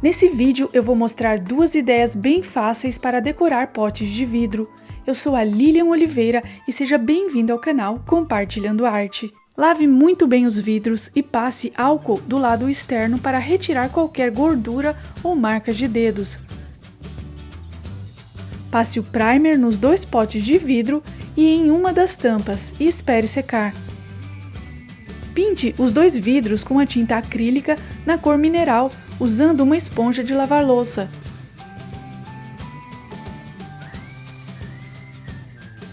Nesse vídeo eu vou mostrar duas ideias bem fáceis para decorar potes de vidro. Eu sou a Lilian Oliveira e seja bem-vindo ao canal Compartilhando Arte. Lave muito bem os vidros e passe álcool do lado externo para retirar qualquer gordura ou marcas de dedos. Passe o primer nos dois potes de vidro e em uma das tampas e espere secar. Pinte os dois vidros com a tinta acrílica na cor mineral, usando uma esponja de lavar louça.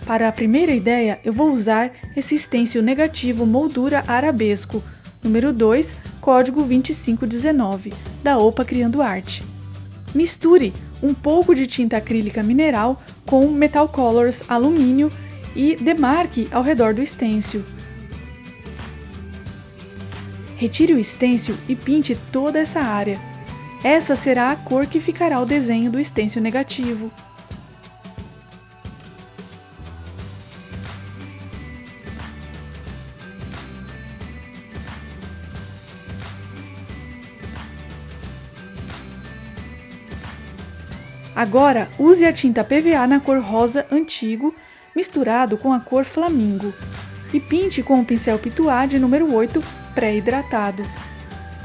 Para a primeira ideia, eu vou usar esse stencil negativo moldura arabesco, número 2, código 2519, da OPA Criando Arte. Misture um pouco de tinta acrílica mineral com Metal Colors alumínio e demarque ao redor do stencil. Retire o stencil e pinte toda essa área. Essa será a cor que ficará o desenho do stencil negativo. Agora, use a tinta PVA na cor rosa antigo, misturado com a cor flamingo, e pinte com o pincel Pituá de número 8, pré-hidratado.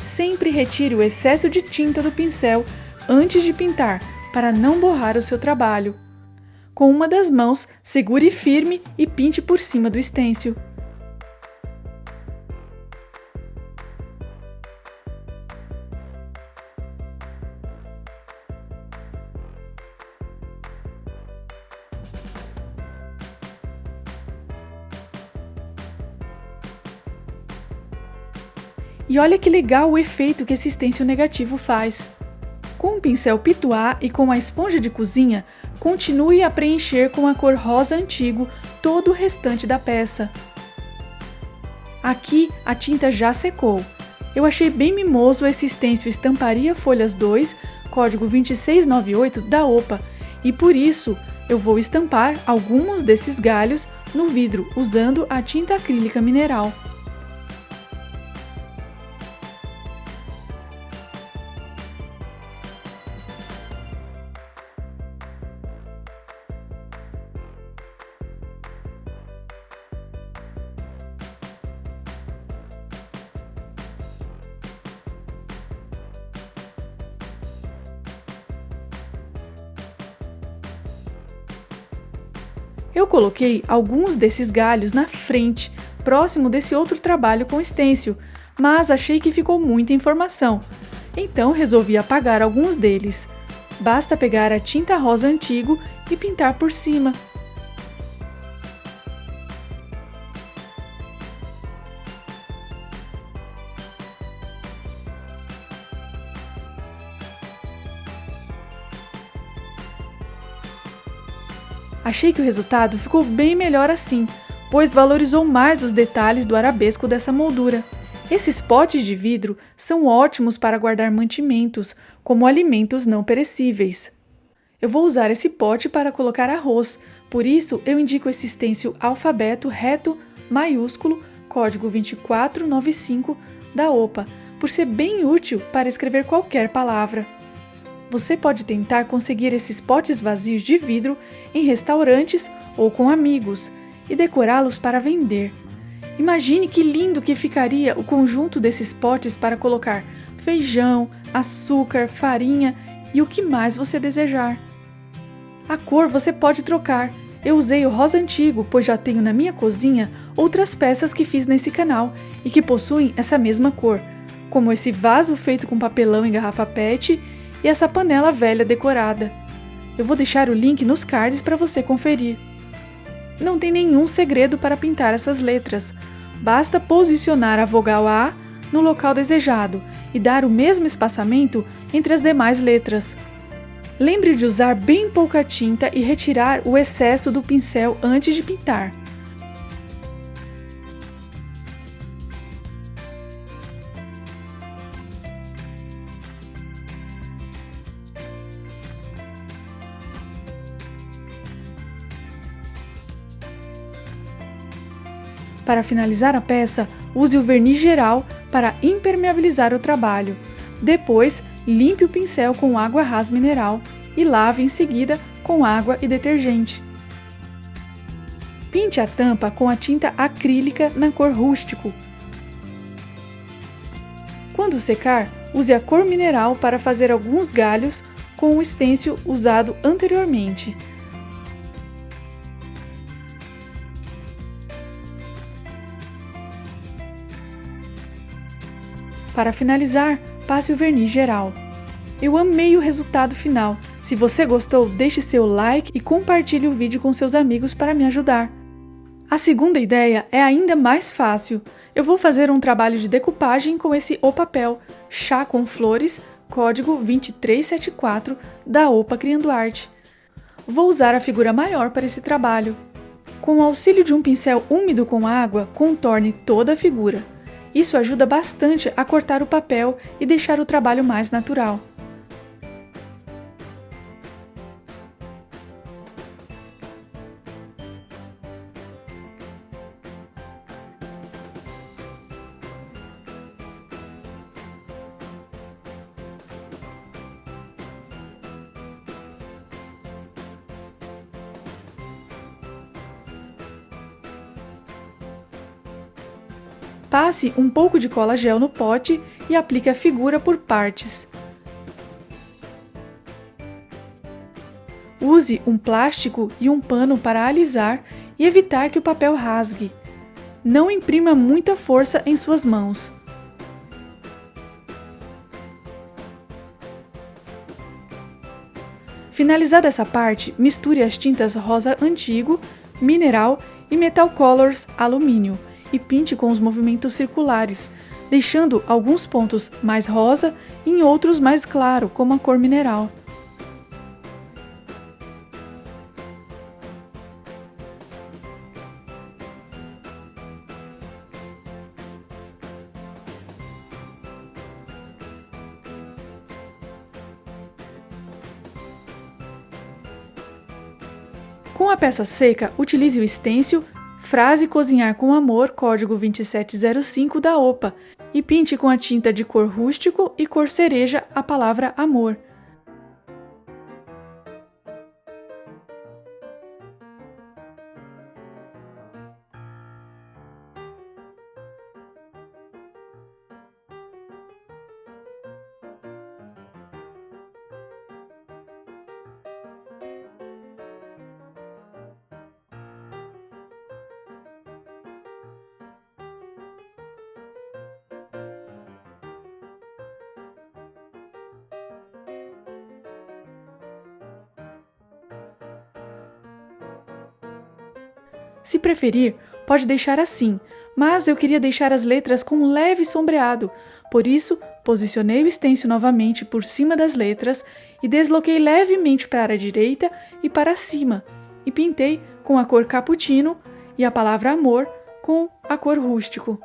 Sempre retire o excesso de tinta do pincel antes de pintar, para não borrar o seu trabalho. Com uma das mãos, segure firme e pinte por cima do stencil. E olha que legal o efeito que esse stencil negativo faz. Com o pincel Pituá e com a esponja de cozinha, continue a preencher com a cor rosa antigo todo o restante da peça. Aqui a tinta já secou. Eu achei bem mimoso esse stencil Estamparia Folhas 2, código 2698 da OPA, e por isso eu vou estampar alguns desses galhos no vidro usando a tinta acrílica mineral. Eu coloquei alguns desses galhos na frente, próximo desse outro trabalho com stencil, mas achei que ficou muita informação, então resolvi apagar alguns deles. Basta pegar a tinta rosa antigo e pintar por cima. Achei que o resultado ficou bem melhor assim, pois valorizou mais os detalhes do arabesco dessa moldura. Esses potes de vidro são ótimos para guardar mantimentos, como alimentos não perecíveis. Eu vou usar esse pote para colocar arroz, por isso eu indico esse stencil alfabeto reto maiúsculo, código 2495 da OPA, por ser bem útil para escrever qualquer palavra. Você pode tentar conseguir esses potes vazios de vidro em restaurantes ou com amigos e decorá-los para vender. Imagine que lindo que ficaria o conjunto desses potes para colocar feijão, açúcar, farinha e o que mais você desejar. A cor você pode trocar. Eu usei o rosa antigo, pois já tenho na minha cozinha outras peças que fiz nesse canal e que possuem essa mesma cor, como esse vaso feito com papelão em garrafa PET e essa panela velha decorada. Eu vou deixar o link nos cards para você conferir. Não tem nenhum segredo para pintar essas letras. Basta posicionar a vogal A no local desejado e dar o mesmo espaçamento entre as demais letras. Lembre de usar bem pouca tinta e retirar o excesso do pincel antes de pintar. Para finalizar a peça, use o verniz geral para impermeabilizar o trabalho. Depois, limpe o pincel com água Ras mineral e lave em seguida com água e detergente. Pinte a tampa com a tinta acrílica na cor rústico. Quando secar, use a cor mineral para fazer alguns galhos com o estêncil usado anteriormente. Para finalizar, passe o verniz geral. Eu amei o resultado final. Se você gostou, deixe seu like e compartilhe o vídeo com seus amigos para me ajudar. A segunda ideia é ainda mais fácil. Eu vou fazer um trabalho de decupagem com esse O Papel Chá com Flores, código 2374 da OPA Criando Arte. Vou usar a figura maior para esse trabalho. Com o auxílio de um pincel úmido com água, contorne toda a figura. Isso ajuda bastante a cortar o papel e deixar o trabalho mais natural. Passe um pouco de cola gel no pote e aplique a figura por partes. Use um plástico e um pano para alisar e evitar que o papel rasgue. Não imprima muita força em suas mãos. Finalizada essa parte, misture as tintas rosa antigo, mineral e metal colors alumínio e pinte com os movimentos circulares, deixando alguns pontos mais rosa e em outros mais claro, como a cor mineral. Com a peça seca, utilize o estêncil Frase Cozinhar com Amor, código 2705 da OPA, e pinte com a tinta de cor rústico e cor cereja a palavra amor. Se preferir, pode deixar assim, mas eu queria deixar as letras com um leve sombreado, por isso posicionei o estêncil novamente por cima das letras e desloquei levemente para a direita e para cima, e pintei com a cor cappuccino e a palavra amor com a cor rústico.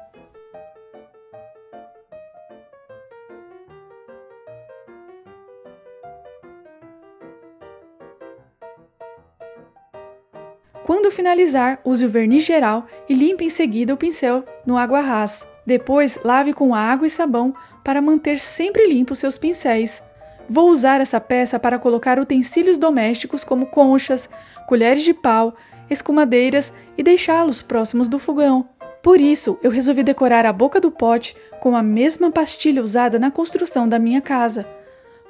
Quando finalizar, use o verniz geral e limpe em seguida o pincel no água Ras. Depois, lave com água e sabão para manter sempre limpos seus pincéis. Vou usar essa peça para colocar utensílios domésticos como conchas, colheres de pau, escumadeiras e deixá-los próximos do fogão. Por isso, eu resolvi decorar a boca do pote com a mesma pastilha usada na construção da minha casa.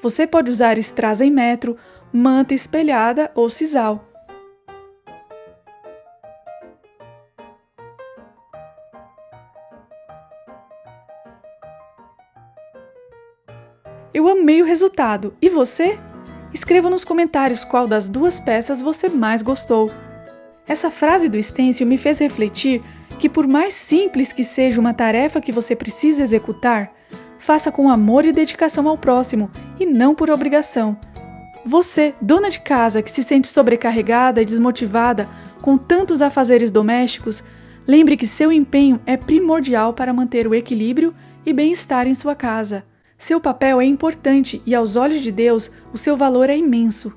Você pode usar strass em metro, manta espelhada ou sisal. Eu amei o resultado, e você? Escreva nos comentários qual das duas peças você mais gostou. Essa frase do estêncil me fez refletir que por mais simples que seja uma tarefa que você precisa executar, faça com amor e dedicação ao próximo e não por obrigação. Você, dona de casa que se sente sobrecarregada e desmotivada com tantos afazeres domésticos, lembre que seu empenho é primordial para manter o equilíbrio e bem-estar em sua casa. Seu papel é importante e, aos olhos de Deus, o seu valor é imenso.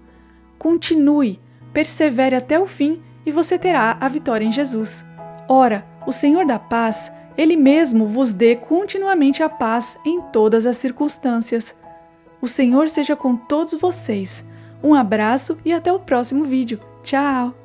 Continue, persevere até o fim e você terá a vitória em Jesus. Ora, o Senhor da paz, Ele mesmo vos dê continuamente a paz em todas as circunstâncias. O Senhor seja com todos vocês. Um abraço e até o próximo vídeo. Tchau!